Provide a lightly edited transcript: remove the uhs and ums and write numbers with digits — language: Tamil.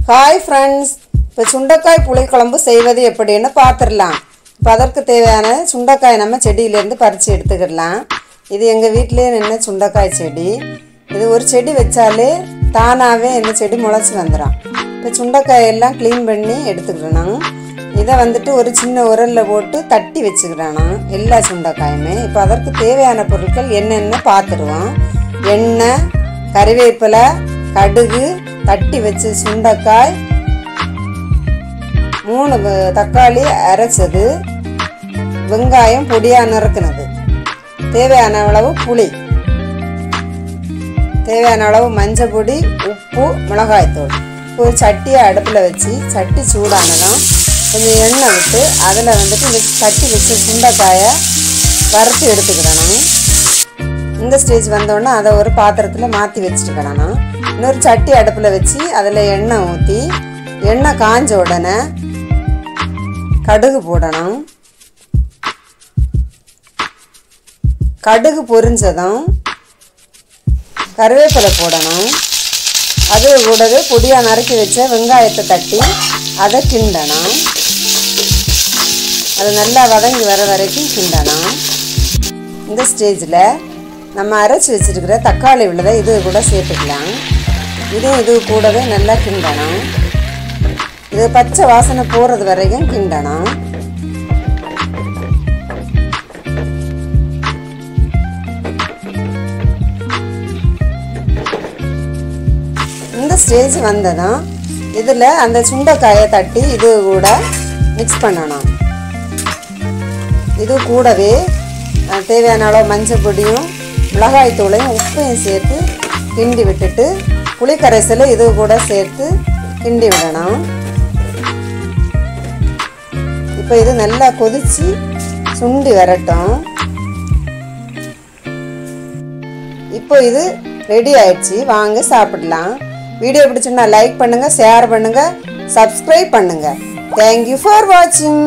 ஹாய் ஃப்ரெண்ட்ஸ், இப்போ சுண்டைக்காய் புளிக்குழம்பு செய்வது எப்படின்னு பார்த்துடலாம். இப்போ அதற்கு தேவையான சுண்டைக்காய் நம்ம செடியிலேருந்து பறித்து எடுத்துக்கிடலாம். இது எங்கள் வீட்டிலேயே நின்று சுண்டைக்காய் செடி. இது ஒரு செடி வச்சாலே தானாகவே இந்த செடி முளைச்சி வந்துடும். இப்போ சுண்டைக்காயெல்லாம் க்ளீன் பண்ணி எடுத்துக்கிடணும். இதை வந்துட்டு ஒரு சின்ன உரலில் போட்டு தட்டி வச்சுக்கிடணும் எல்லா சுண்டைக்காயுமே. இப்போ அதற்கு தேவையான பொருட்கள் என்னென்னு பார்த்துடுவோம். எண்ணெய், கறிவேப்பிலை, கடுகு, தட்டி வச்சு சுண்டைக்காய், 3 தக்காளி அரைச்சது, வெங்காயம் பொடியாக நறுக்குனது, தேவையான அளவு புளி, தேவையான அளவு மஞ்சள் பொடி, உப்பு, மிளகாய்த்தூள். ஒரு சட்டியை அடுப்பில் வச்சு சட்டி சூடானதும் கொஞ்சம் எண்ணெய் விட்டு அதில் வந்துட்டு இந்த தட்டி வச்சு சுண்டைக்காயை வறுத்து எடுத்துக்கிடணும். இந்த ஸ்டேஜ் வந்தோடனே அதை ஒரு பாத்திரத்தில் மாற்றி வச்சுட்டுக்கிடணும். இன்னொரு சட்டி அடுப்பில் வச்சு அதில் எண்ணெய் ஊற்றி எண்ணெய் காஞ்ச உடனே கடுகு போடணும். கடுகு பொரிஞ்சதும் கருவேப்பிலை போடணும். அது கூடவே பொடியாக நறுக்கி வச்ச வெங்காயத்தை தட்டி அதை கிண்டணும். அது நல்லா வதங்கி வர வரைக்கும் கிண்டணும். இந்த ஸ்டேஜில் நம்ம அரைச்சி வச்சுருக்கிற தக்காளி விழுதை இது கூட சேர்த்துக்கலாம். இது கூடவே நல்லா கிண்டணும். இது பச்சை வாசனை போகிறது வரைக்கும் கிண்டணும். இந்த ஸ்டேஜ் வந்ததும் இதில் அந்த சுண்டைக்காயை தட்டி இது கூட மிக்ஸ் பண்ணணும். இது கூடவே தேவையான அளவு மஞ்சள் பொடியும் மிளகாய்த்தூளையும் உப்பையும் சேர்த்து கிண்டி விட்டுட்டு புளிக்கரைசலை இது கூட சேர்த்து கிண்டி விடணும். இப்போ இது நல்லா கொதிச்சு சுண்டி வரட்டும். இப்போ இது ரெடி ஆயிடுச்சு, வாங்க சாப்பிடலாம். வீடியோ பிடிச்சுன்னா லைக் பண்ணுங்கள், ஷேர் பண்ணுங்கள், சப்ஸ்கிரைப் பண்ணுங்கள். தேங்க்யூ ஃபார் வாட்சிங்.